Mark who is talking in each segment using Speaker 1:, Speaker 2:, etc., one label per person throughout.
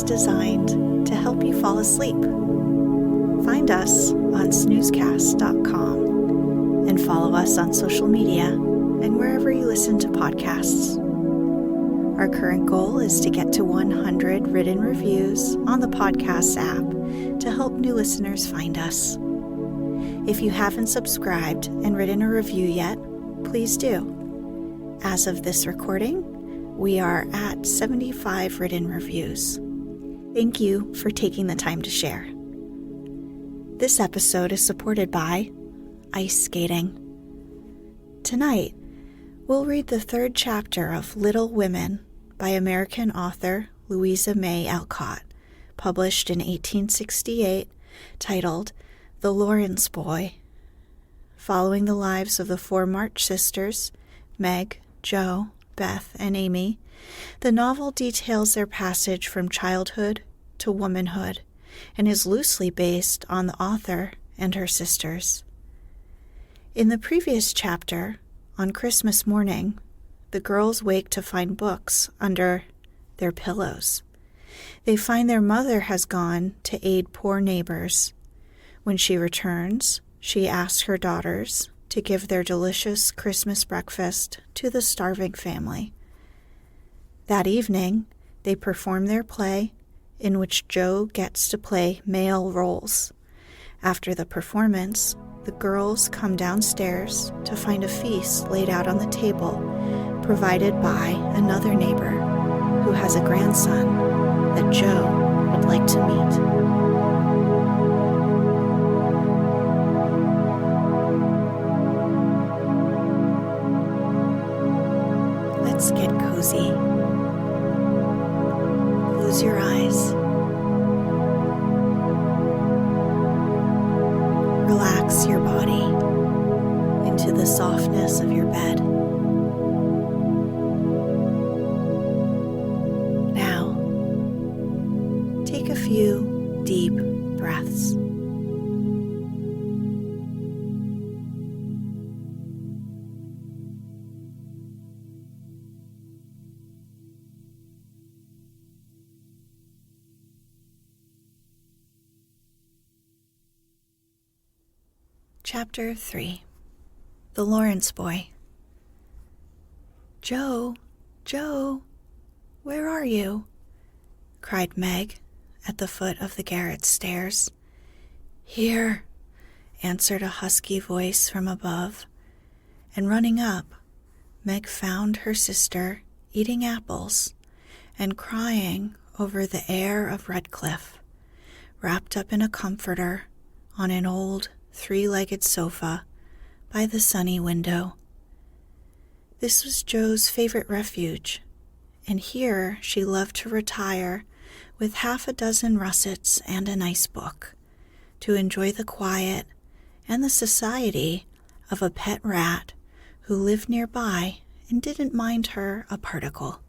Speaker 1: Designed to help you fall asleep. Find us on snoozecast.com and follow us on social media and wherever you listen to podcasts. Our current goal is to get to 100 written reviews on the podcast app to help new listeners find us. If you haven't subscribed and written a review yet, please do. As of this recording, we are at 75 written reviews. Thank you for taking the time to share. This episode is supported by ice skating. Tonight, we'll read the third chapter of Little Women by American author Louisa May Alcott, published in 1868, titled The Laurence Boy. Following the lives of the four March sisters, Meg, Jo, Beth, and Amy, the novel details their passage from childhood to womanhood and is loosely based on the author and her sisters. In the previous chapter, on Christmas morning, the girls wake to find books under their pillows. They find their mother has gone to aid poor neighbors. When she returns, she asks her daughters to give their delicious Christmas breakfast to the starving family. That evening, they perform their play, in which Jo gets to play male roles. After the performance, the girls come downstairs to find a feast laid out on the table, provided by another neighbor who has a grandson that Jo would like to meet. Let's get cozy. Close your eyes. Relax your body into the softness of your bed. Now, take a few deep breaths. Chapter 3. The Laurence Boy. Jo, where are you? Cried Meg at the foot of the garret stairs. Here, answered a husky voice from above, and running up, Meg found her sister eating apples and crying over the heir of Redcliffe, wrapped up in a comforter on an old three-legged sofa by the sunny window. This was Jo's favorite refuge, and here she loved to retire with half a dozen russets and a nice book, to enjoy the quiet and the society of a pet rat who lived nearby and didn't mind her a particle.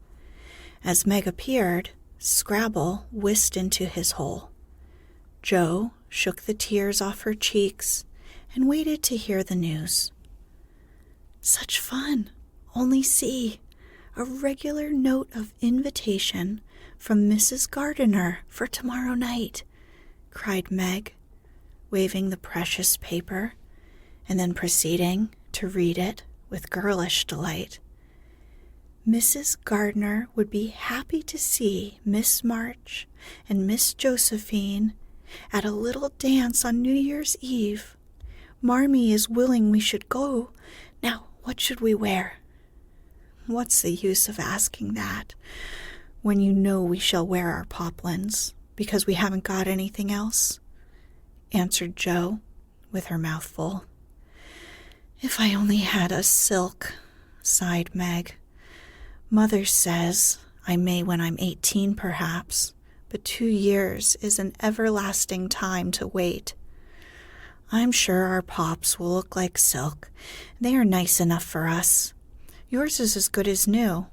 Speaker 1: As Meg appeared, Scrabble whisked into his hole. Jo shook the tears off her cheeks and waited to hear the news. Such fun! Only see, a regular note of invitation from Mrs. Gardiner for tomorrow night, cried Meg, waving the precious paper, and then proceeding to read it with girlish delight. Mrs. Gardiner would be happy to see Miss March and Miss Josephine at a little dance on New Year's Eve. Marmee is willing we should go. Now, what should we wear? What's the use of asking that when you know we shall wear our poplins because we haven't got anything else? Answered Jo with her mouth full. If I only had a silk, sighed Meg. Mother says I may when I'm 18 perhaps, but 2 years is an everlasting time to wait. I'm sure our pops will look like silk. They are nice enough for us. Yours is as good as new,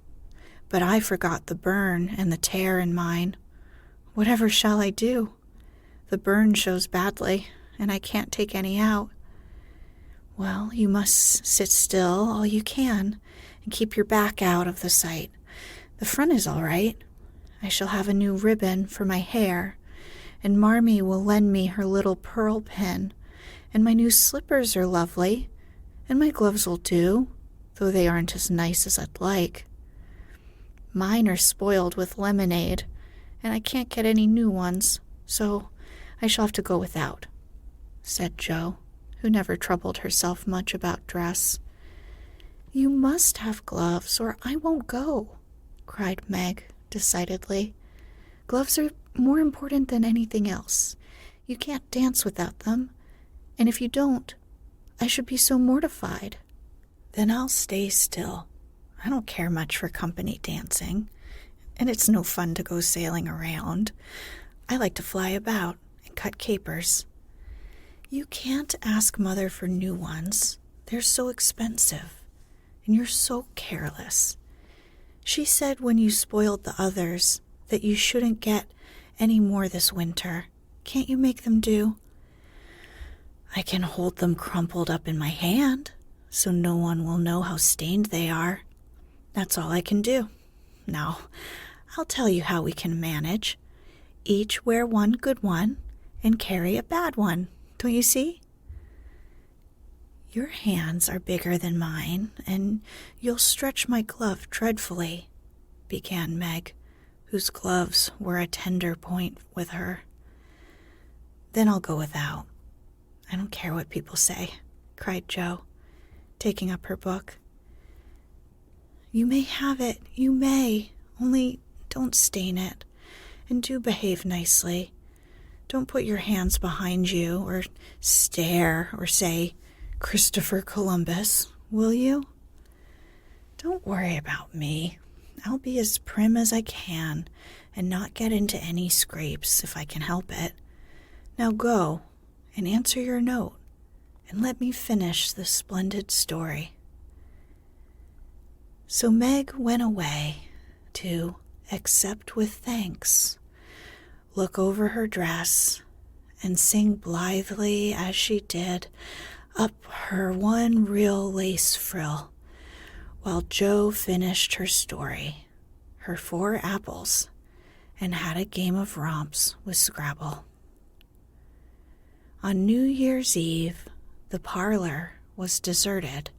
Speaker 1: but I forgot the burn and the tear in mine. Whatever shall I do? The burn shows badly, and I can't take any out. Well, you must sit still all you can and keep your back out of the sight. The front is all right. I shall have a new ribbon for my hair, and Marmee will lend me her little pearl pin, and my new slippers are lovely, and my gloves will do, though they aren't as nice as I'd like. Mine are spoiled with lemonade, and I can't get any new ones, so I shall have to go without," said Jo, who never troubled herself much about dress. "You must have gloves, or I won't go," cried Meg decidedly. "Gloves are more important than anything else. You can't dance without them, and if you don't, I should be so mortified." "Then I'll stay still. I don't care much for company dancing, and it's no fun to go sailing around. I like to fly about and cut capers." "You can't ask Mother for new ones. They're so expensive, and you're so careless. She said when you spoiled the others that you shouldn't get any more this winter. Can't you make them do?" "I can hold them crumpled up in my hand, so no one will know how stained they are. That's all I can do. Now, I'll tell you how we can manage. Each wear one good one and carry a bad one. Don't you see?" "Your hands are bigger than mine, and you'll stretch my glove dreadfully," began Meg, whose gloves were a tender point with her. "Then I'll go without. I don't care what people say," cried Jo, taking up her book. "You may have it, you may, only don't stain it, and do behave nicely. Don't put your hands behind you, or stare, or say, 'Christopher Columbus,' will you? Don't worry about me. I'll be as prim as I can, and not get into any scrapes if I can help it. Now go, and answer your note, and let me finish this splendid story." So Meg went away to accept with thanks, look over her dress, and sing blithely as she did up her one real lace frill, while Jo finished her story, her 4 apples, and had a game of romps with Scrabble. On New Year's Eve, the parlor was deserted,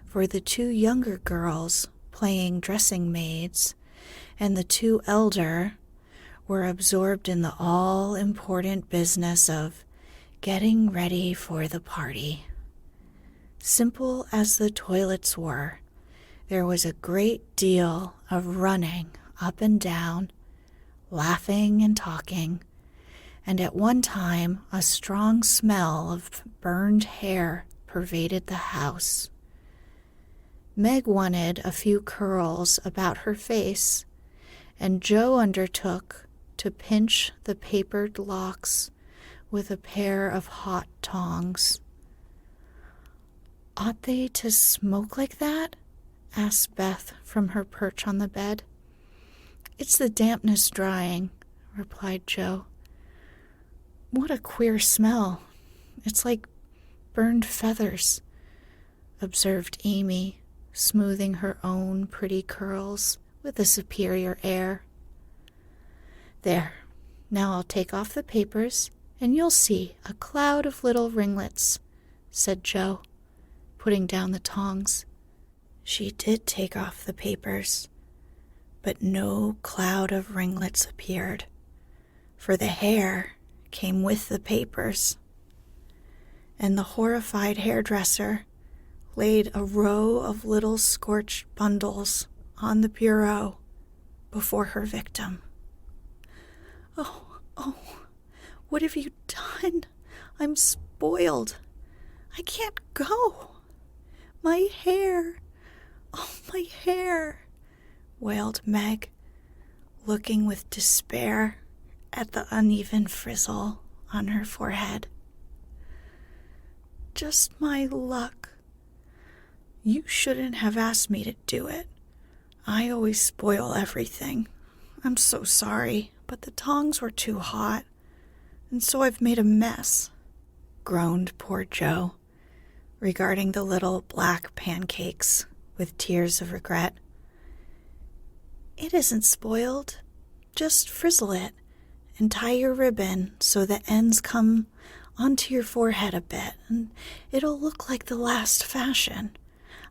Speaker 1: for the 2 younger girls playing dressing maids and the 2 elder were absorbed in the all-important business of getting ready for the party. Simple as the toilets were, there was a great deal of running up and down, laughing and talking, and at one time a strong smell of burned hair pervaded the house. Meg wanted a few curls about her face, and Jo undertook to pinch the papered locks with a pair of hot tongs. "Ought they to smoke like that?" asked Beth from her perch on the bed. "It's the dampness drying," replied Jo. "What a queer smell. It's like burned feathers," observed Amy, smoothing her own pretty curls with a superior air. "There, now I'll take off the papers, and you'll see a cloud of little ringlets," said Jo, putting down the tongs. She did take off the papers, but no cloud of ringlets appeared, for the hair came with the papers, and the horrified hairdresser laid a row of little scorched bundles on the bureau before her victim. Oh, what have you done? I'm spoiled. I can't go. My hair, oh, my hair," wailed Meg, looking with despair at the uneven frizzle on her forehead. Just my luck. You shouldn't have asked me to do it. I always spoil everything. I'm so sorry, but the tongs were too hot, and so I've made a mess, groaned poor Joe, regarding the little black pancakes with tears of regret. It isn't spoiled. Just frizzle it and tie your ribbon so the ends come onto your forehead a bit, and it'll look like the last fashion.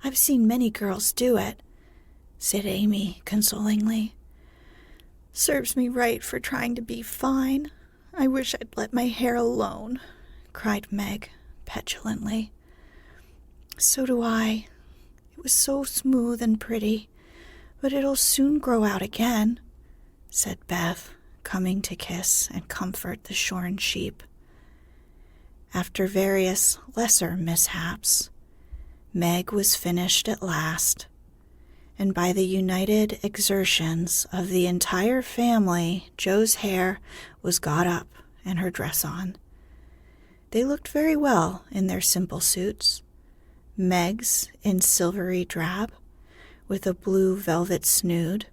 Speaker 1: I've seen many girls do it, said Amy consolingly. Serves me right for trying to be fine. I wish I'd let my hair alone, cried Meg petulantly. So do I. It was so smooth and pretty, but it'll soon grow out again, said Beth, coming to kiss and comfort the shorn sheep. After various lesser mishaps, Meg was finished at last, and by the united exertions of the entire family, Joe's hair was got up and her dress on. They looked very well in their simple suits, Meg's in silvery drab, with a blue velvet snood,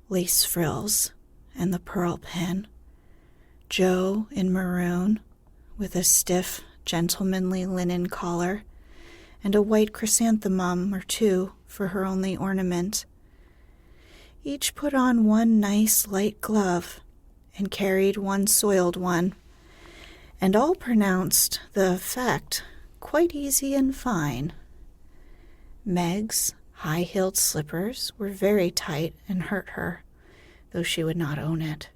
Speaker 1: lace frills, and the pearl pin, Joe in maroon, with a stiff, gentlemanly linen collar, and a white chrysanthemum or two for her only ornament. Each put on one nice light glove and carried one soiled one, and all pronounced the effect quite easy and fine. Meg's high-heeled slippers were very tight and hurt her, though she would not own it,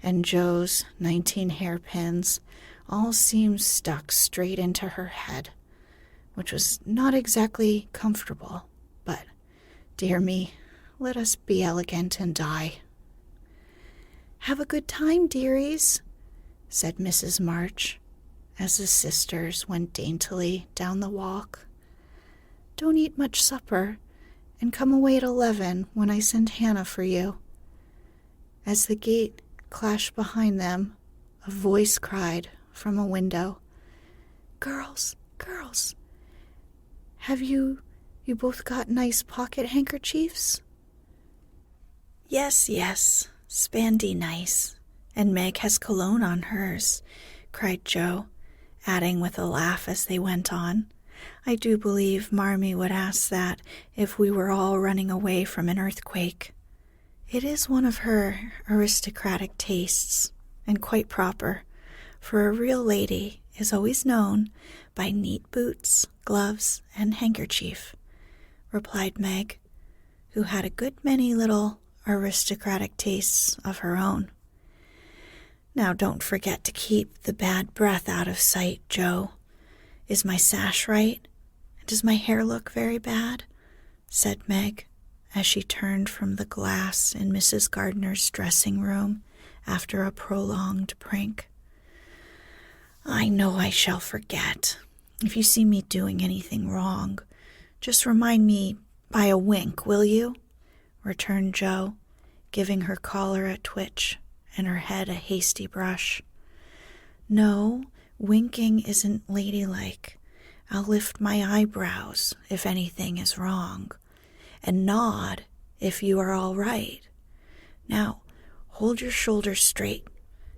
Speaker 1: and Joe's 19 hairpins all seemed stuck straight into her head, which was not exactly comfortable, but, dear me, let us be elegant and die. Have a good time, dearies, said Mrs. March, as the sisters went daintily down the walk. Don't eat much supper, and come away at 11 when I send Hannah for you. As the gate clashed behind them, a voice cried from a window, Girls, girls, have you both got nice pocket handkerchiefs? Yes, spandy nice, and Meg has cologne on hers, cried Joe, adding with a laugh as they went on, I do believe Marmee would ask that if we were all running away from an earthquake. It is one of her aristocratic tastes, and quite proper, for a real lady is always known by neat boots, gloves, and handkerchief, replied Meg, who had a good many little aristocratic tastes of her own. Now don't forget to keep the bad breath out of sight, Joe. Is my sash right? Does my hair look very bad? Said Meg, as she turned from the glass in Mrs. Gardner's dressing room after a prolonged prank. I know I shall forget. If you see me doing anything wrong, just remind me by a wink, will you? Returned Joe, giving her collar a twitch and her head a hasty brush. No, winking isn't ladylike. I'll lift my eyebrows if anything is wrong, and nod if you are all right. Now, hold your shoulders straight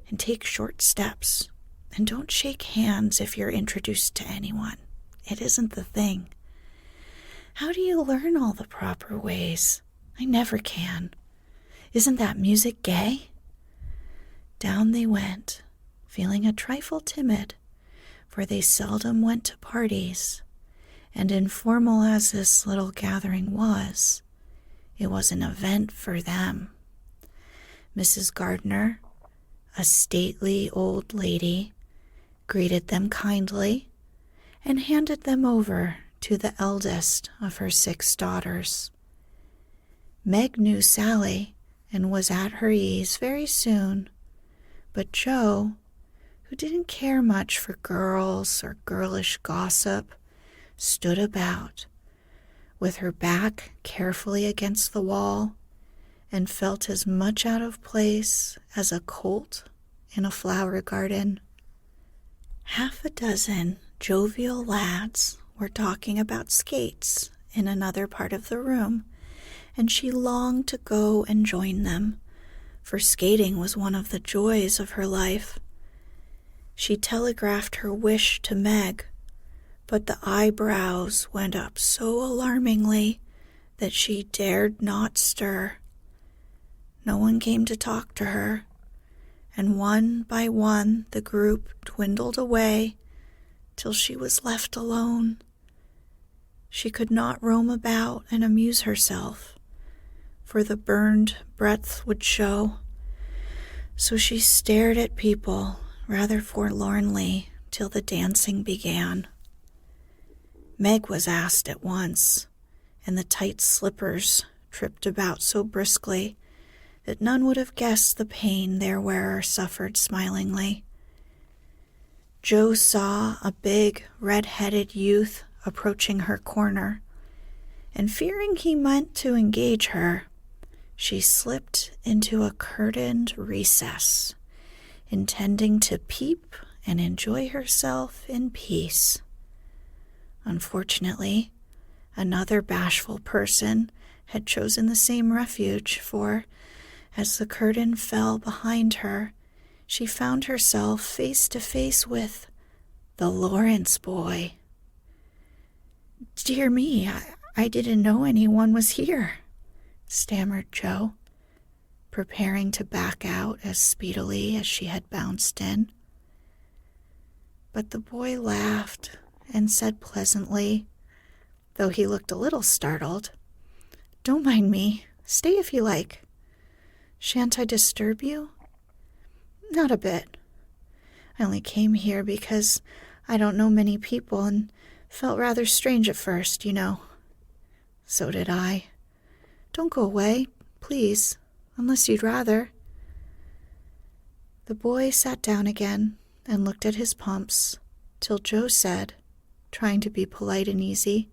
Speaker 1: and take short steps, and don't shake hands if you're introduced to anyone. It isn't the thing. How do you learn all the proper ways? I never can. Isn't that music gay? Down they went, feeling a trifle timid, for they seldom went to parties, and informal as this little gathering was, it was an event for them. Mrs. Gardner, a stately old lady, greeted them kindly and handed them over to the eldest of her 6 daughters. Meg knew Sally and was at her ease very soon, but Joe, who didn't care much for girls or girlish gossip, stood about, with her back carefully against the wall and felt as much out of place as a colt in a flower garden. Half a dozen jovial lads were talking about skates in another part of the room, and she longed to go and join them, for skating was one of the joys of her life. She telegraphed her wish to Meg, but the eyebrows went up so alarmingly that she dared not stir. No one came to talk to her, and one by one the group dwindled away till she was left alone. She could not roam about and amuse herself, for the burned breadth would show, so she stared at people rather forlornly till the dancing began. Meg was asked at once, and the tight slippers tripped about so briskly that none would have guessed the pain their wearer suffered smilingly. Joe saw a big, red-headed youth approaching her corner, and fearing he meant to engage her, she slipped into a curtained recess, intending to peep and enjoy herself in peace. Unfortunately, another bashful person had chosen the same refuge, for, as the curtain fell behind her, she found herself face to face with the Laurence boy. "Dear me, I didn't know anyone was here," stammered Joe, preparing to back out as speedily as she had bounced in. But the boy laughed and said pleasantly, though he looked a little startled, "Don't mind me. Stay if you like. Shan't I disturb you?" "Not a bit. I only came here because I don't know many people and felt rather strange at first, you know." "So did I. Don't go away, please, unless you'd rather." The boy sat down again and looked at his pumps till Joe said, trying to be polite and easy,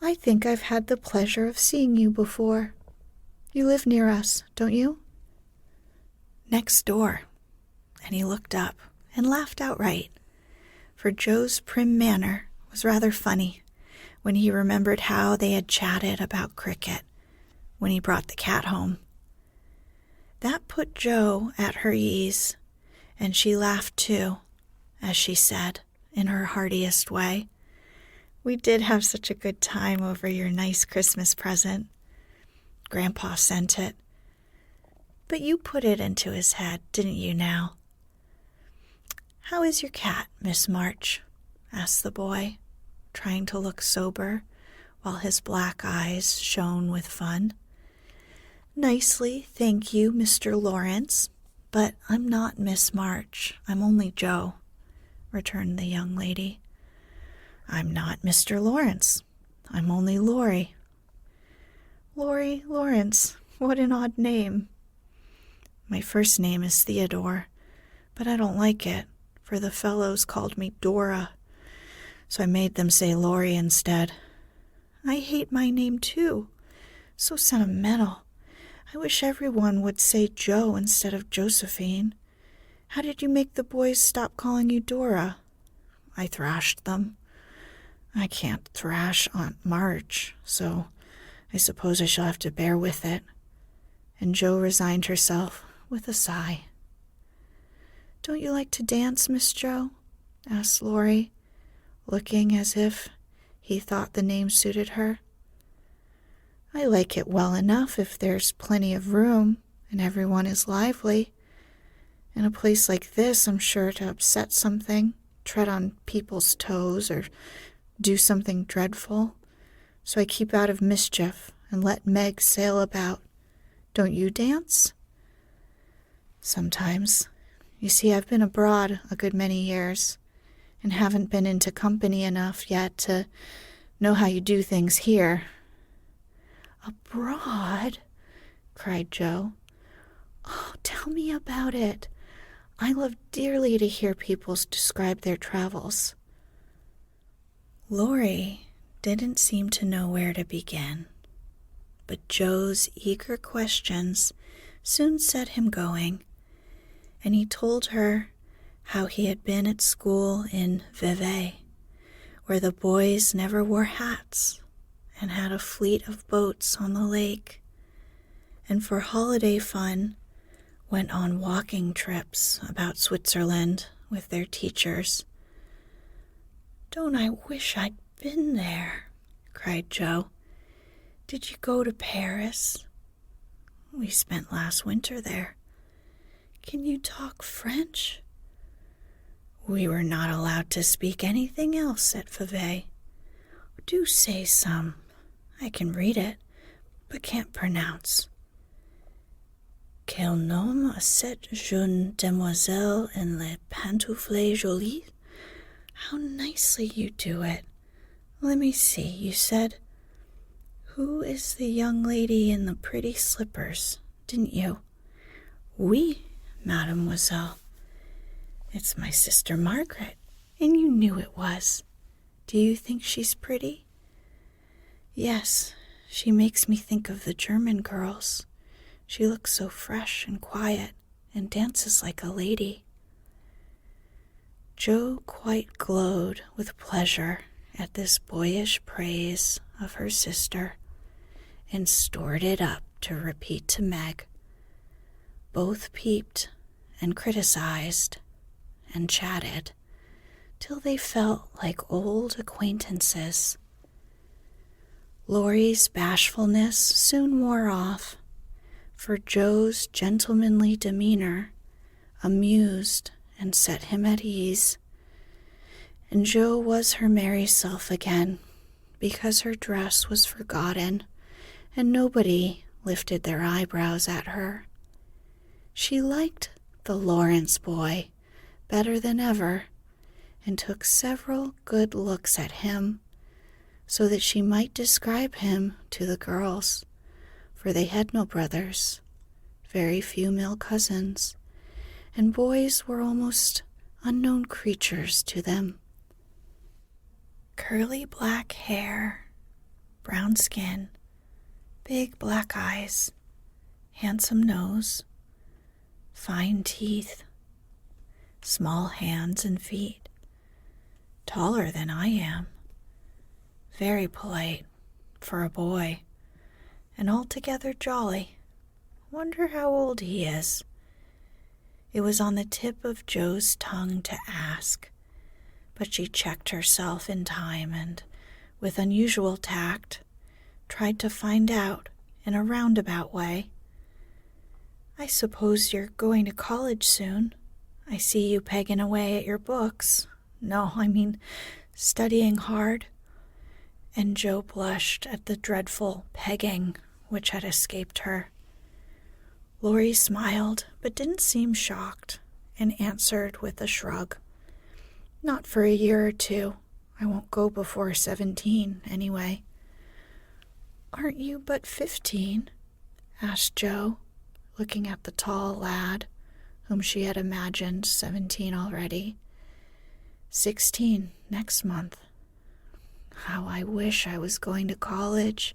Speaker 1: "I think I've had the pleasure of seeing you before. You live near us, don't you?" "Next door." And he looked up and laughed outright, for Joe's prim manner was rather funny when he remembered how they had chatted about cricket when he brought the cat home. That put Joe at her ease, and she laughed too, as she said, in her heartiest way, "We did have such a good time over your nice Christmas present. Grandpa sent it. But you put it into his head, didn't you now?" "How is your cat, Miss March?" asked the boy, trying to look sober, while his black eyes shone with fun. "Nicely, thank you, Mr. Laurence, but I'm not Miss March. I'm only Joe," returned the young lady. "I'm not Mr. Laurence. I'm only Laurie." "Laurie Laurence, what an odd name." "My first name is Theodore, but I don't like it, for the fellows called me Dora, so I made them say Laurie instead." "I hate my name too. So sentimental. I wish everyone would say Joe instead of Josephine. How did you make the boys stop calling you Dora?" "I thrashed them. I can't thrash Aunt March, so I suppose I shall have to bear with it." And Joe resigned herself with a sigh. "Don't you like to dance, Miss Joe?" asked Laurie, looking as if he thought the name suited her. "I like it well enough if there's plenty of room and everyone is lively. In a place like this, I'm sure to upset something, tread on people's toes, or do something dreadful. So I keep out of mischief and let Meg sail about. Don't you dance?" "Sometimes. You see, I've been abroad a good many years, and haven't been into company enough yet to know how you do things here." "Abroad?" cried Joe. "Oh, tell me about it. I love dearly to hear people describe their travels." Laurie didn't seem to know where to begin, but Joe's eager questions soon set him going, and he told her how he had been at school in Vevey, where the boys never wore hats and had a fleet of boats on the lake, and for holiday fun went on walking trips about Switzerland with their teachers. "Don't I wish I'd been there," cried Joe. "Did you go to Paris?" "We spent last winter there." "Can you talk French?" "We were not allowed to speak anything else at Vevey." "Do say some. I can read it, but can't pronounce." "Quel nom a cette jeune demoiselle en les pantoufles jolies?" "How nicely you do it. Let me see, you said, 'Who is the young lady in the pretty slippers?' didn't you?" "Oui, mademoiselle." "It's my sister Margaret, and you knew it was. Do you think she's pretty?" "Yes, she makes me think of the German girls. She looks so fresh and quiet and dances like a lady." Joe quite glowed with pleasure at this boyish praise of her sister, and stored it up to repeat to Meg. Both peeped and criticized and chatted till they felt like old acquaintances. Laurie's bashfulness soon wore off, for Joe's gentlemanly demeanor amused and set him at ease, and Joe was her merry self again, because her dress was forgotten and nobody lifted their eyebrows at her. She liked the Laurence boy better than ever, and took several good looks at him, so that she might describe him to the girls, for they had no brothers, very few male cousins, and boys were almost unknown creatures to them. Curly black hair, brown skin, big black eyes, handsome nose, fine teeth, small hands and feet, taller than I am, very polite for a boy, and altogether jolly. Wonder how old he is. It was on the tip of Joe's tongue to ask, but she checked herself in time and, with unusual tact, tried to find out in a roundabout way. "I suppose you're going to college soon. I see you pegging away at your books. No, I mean studying hard." And Joe blushed at the dreadful pegging which had escaped her. Laurie smiled, but didn't seem shocked, and answered with a shrug. "Not for a year or two. I won't go before 17, anyway." "Aren't you but 15? asked Joe, looking at the tall lad, whom she had imagined 17 already. 16 next month." "How I wish I was going to college.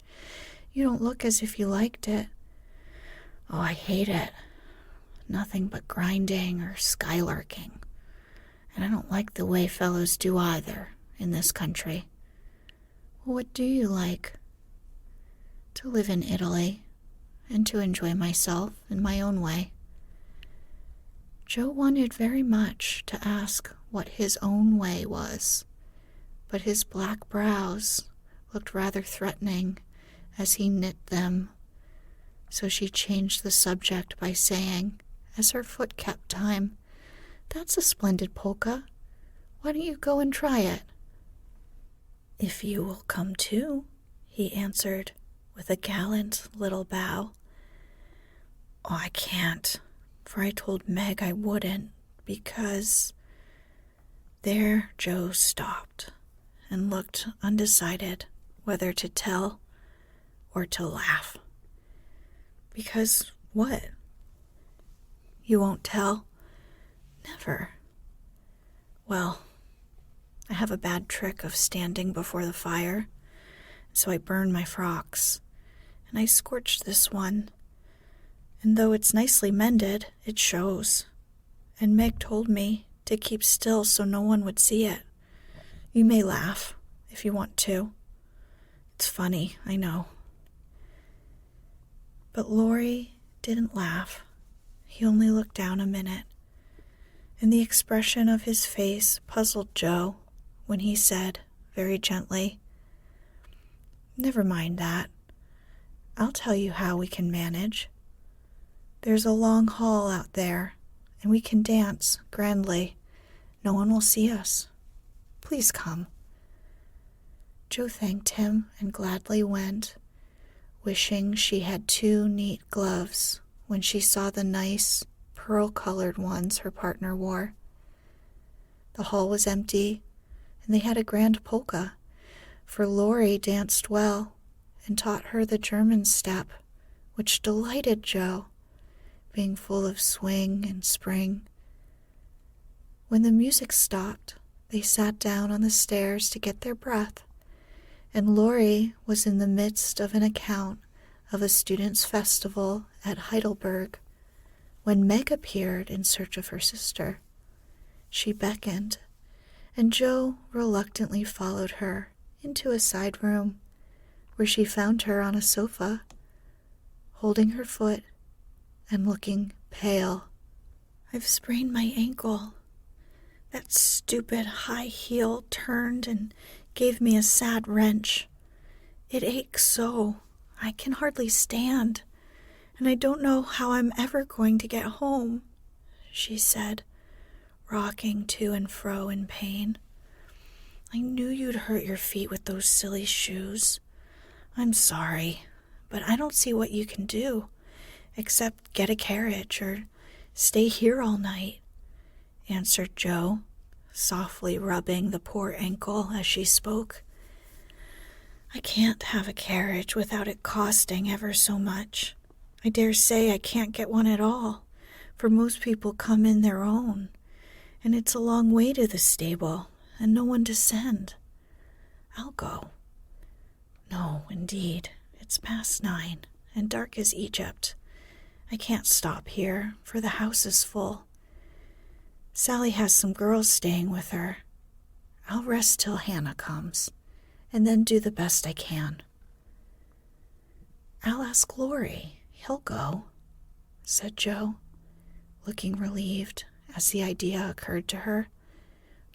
Speaker 1: You don't look as if you liked it." "Oh, I hate it. Nothing but grinding or skylarking. And I don't like the way fellows do either in this country." "What do you like?" "To live in Italy and to enjoy myself in my own way." Joe wanted very much to ask what his own way was, but his black brows looked rather threatening as he knit them, so she changed the subject by saying, as her foot kept time, "That's a splendid polka. Why don't you go and try it?" "If you will come too," he answered with a gallant little bow. "Oh, I can't, for I told Meg I wouldn't, because—" There Joe stopped and looked undecided whether to tell or to laugh. "Because what?" "You won't tell?" "Never." "Well, I have a bad trick of standing before the fire, so I burn my frocks, and I scorched this one. And though it's nicely mended, it shows. And Meg told me to keep still so no one would see it. You may laugh, if you want to. It's funny, I know." But Laurie didn't laugh. He only looked down a minute, and the expression of his face puzzled Joe when he said, very gently, "Never mind that. I'll tell you how we can manage. There's a long hall out there, and we can dance grandly. No one will see us. Please come." Joe thanked him and gladly went, wishing she had 2 neat gloves when she saw the nice, pearl-colored ones her partner wore. The hall was empty, and they had a grand polka, for Laurie danced well and taught her the German step, which delighted Joe, being full of swing and spring. When the music stopped, they sat down on the stairs to get their breath, and Laurie was in the midst of an account of a students' festival at Heidelberg when Meg appeared in search of her sister. She beckoned, and Joe reluctantly followed her into a side room, where she found her on a sofa, holding her foot and looking pale. "I've sprained my ankle. That stupid high heel turned and gave me a sad wrench. It aches so, I can hardly stand, and I don't know how I'm ever going to get home," she said, rocking to and fro in pain. "I knew you'd hurt your feet with those silly shoes. I'm sorry, but I don't see what you can do, except get a carriage or stay here all night," answered Joe, softly rubbing the poor ankle as she spoke. "I can't have a carriage without it costing ever so much. I dare say I can't get one at all, for most people come in their own, and it's a long way to the stable, and no one to send. I'll go." "No, indeed, it's past 9, and dark as Egypt. I can't stop here, for the house is full. Sally has some girls staying with her. I'll rest till Hannah comes, and then do the best I can." "I'll ask Laurie. He'll go," said Joe, looking relieved as the idea occurred to her.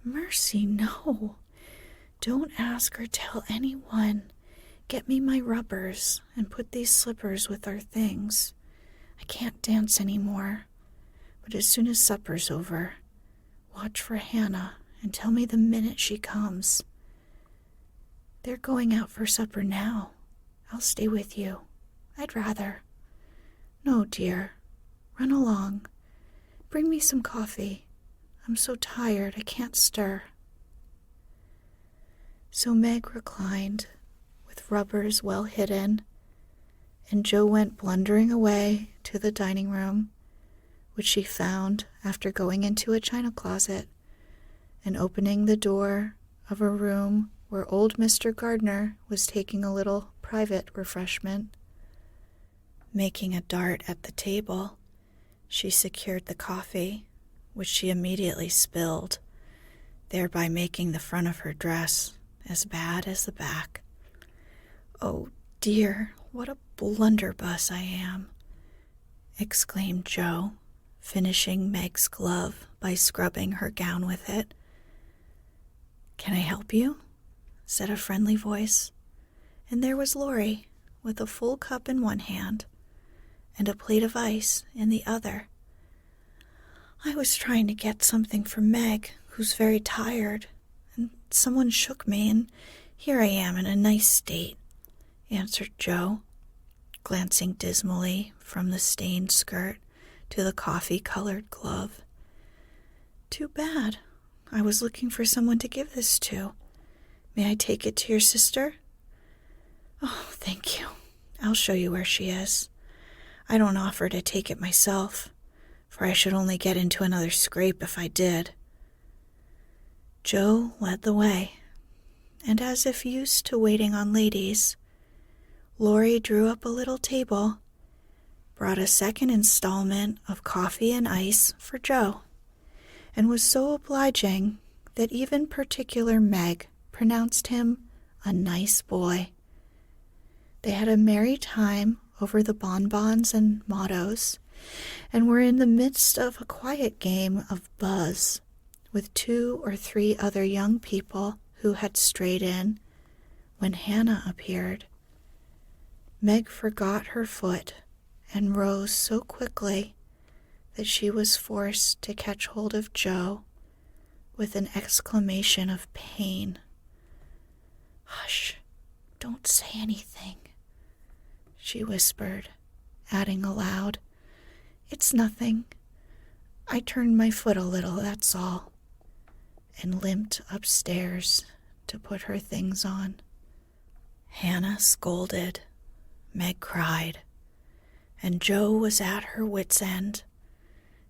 Speaker 1: "Mercy, no. Don't ask or tell anyone. Get me my rubbers and put these slippers with our things. I can't dance any more, but as soon as supper's over, watch for Hannah and tell me the minute she comes. They're going out for supper now. I'll stay with you. I'd rather." "No, dear. Run along. Bring me some coffee. I'm so tired I can't stir." So Meg reclined, with rubbers well hidden, and Joe went blundering away to the dining room, which she found after going into a china closet and opening the door of a room where old Mr. Gardner was taking a little private refreshment. Making a dart at the table, she secured the coffee, which she immediately spilled, thereby making the front of her dress as bad as the back. "Oh dear, what a blunderbuss I am," exclaimed Joe, finishing Meg's glove by scrubbing her gown with it. "Can I help you?" said a friendly voice, and there was Laurie, with a full cup in one hand and a plate of ice in the other. "I was trying to get something for Meg, who's very tired, and someone shook me, and here I am in a nice state," answered Joe, glancing dismally from the stained skirt to the coffee-colored glove. "Too bad. I was looking for someone to give this to. May I take it to your sister?" "Oh, thank you. I'll show you where she is. I don't offer to take it myself, for I should only get into another scrape if I did." Joe led the way, and as if used to waiting on ladies, Laurie drew up a little table, brought a second installment of coffee and ice for Joe, and was so obliging that even particular Meg pronounced him a nice boy. They had a merry time over the bonbons and mottos, and were in the midst of a quiet game of buzz with 2 or 3 other young people who had strayed in, when Hannah appeared. Meg forgot her foot and rose so quickly that she was forced to catch hold of Joe with an exclamation of pain. "Hush, don't say anything," she whispered, adding aloud, "It's nothing. I turned my foot a little, that's all," and limped upstairs to put her things on. Hannah scolded, Meg cried, and Joe was at her wit's end,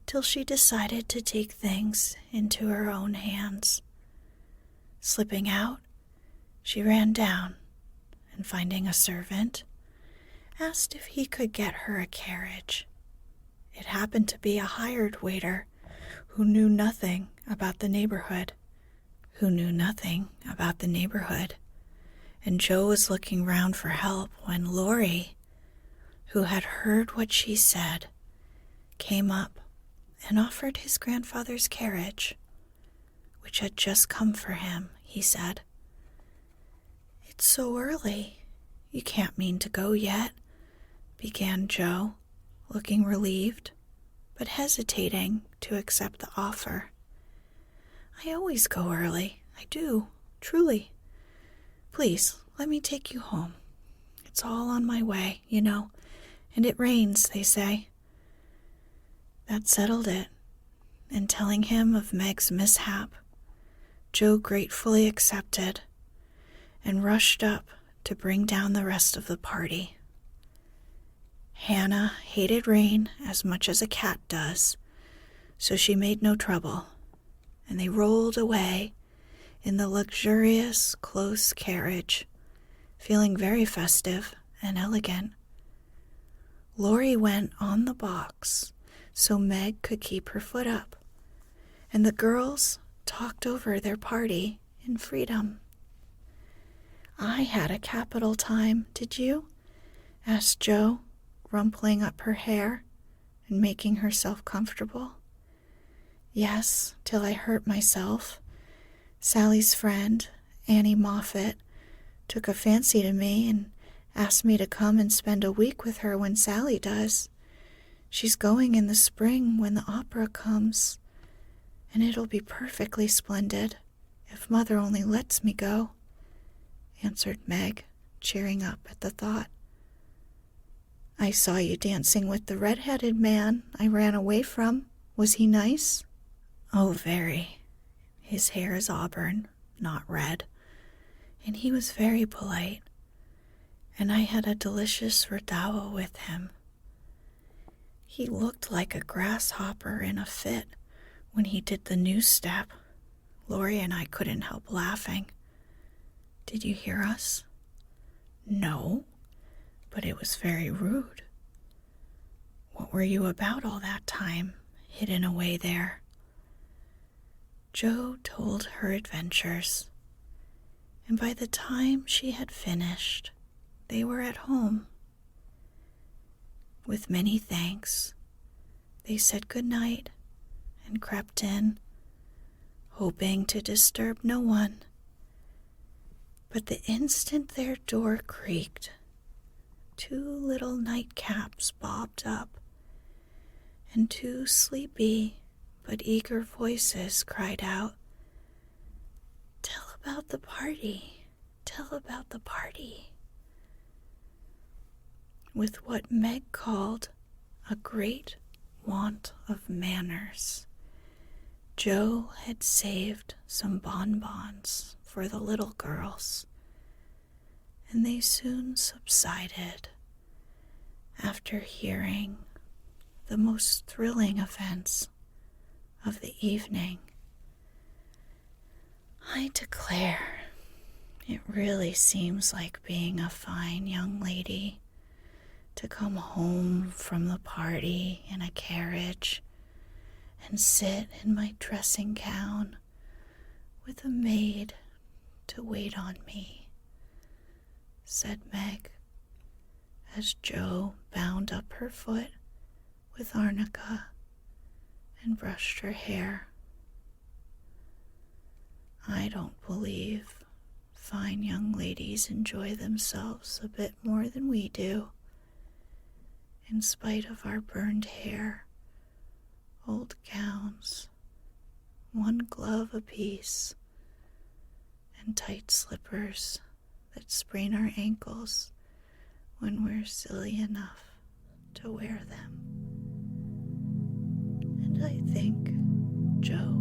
Speaker 1: till she decided to take things into her own hands. Slipping out, she ran down, and finding a servant, asked if he could get her a carriage. It happened to be a hired waiter who knew nothing about the neighborhood, and Joe was looking round for help when Laurie, who had heard what she said, came up and offered his grandfather's carriage, which had just come for him, he said. "It's so early. You can't mean to go yet," began Joe, looking relieved, but hesitating to accept the offer. "I always go early. I do, truly. Please, let me take you home. It's all on my way, you know, and it rains, they say." That settled it, and telling him of Meg's mishap, Joe gratefully accepted and rushed up to bring down the rest of the party. Hannah hated rain as much as a cat does, so she made no trouble, and they rolled away in the luxurious, close carriage, feeling very festive and elegant. Laurie went on the box so Meg could keep her foot up, and the girls talked over their party in freedom. "I had a capital time, did you?" asked Joe, rumpling up her hair and making herself comfortable. "Yes, till I hurt myself. Sally's friend, Annie Moffat, took a fancy to me and asked me to come and spend a week with her when Sally does. She's going in the spring when the opera comes, and it'll be perfectly splendid if Mother only lets me go," answered Meg, cheering up at the thought. "I saw you dancing with the red-headed man I ran away from. Was he nice?" "Oh, very. His hair is auburn, not red, and he was very polite, and I had a delicious redowa with him. He looked like a grasshopper in a fit when he did the new step. Laurie and I couldn't help laughing. Did you hear us?" "No, but it was very rude." "What were you about all that time, hidden away there?" Joe told her adventures, and by the time she had finished, they were at home. With many thanks, they said good night and crept in, hoping to disturb no one. But the instant their door creaked, 2 little nightcaps bobbed up, and 2 sleepy but eager voices cried out, "Tell about the party, tell about the party," with what Meg called a great want of manners. Joe had saved some bonbons for the little girls, and they soon subsided after hearing the most thrilling events of the evening. I declare, It really seems like being a fine young lady to come home from the party in a carriage and sit in my dressing gown with a maid to wait on me, said Meg, as Jo bound up her foot with arnica and brushed her hair. I don't believe fine young ladies enjoy themselves a bit more than we do, in spite of our burned hair, old gowns, one glove apiece, and tight slippers that sprain our ankles when we're silly enough to wear them. And I think, Jo,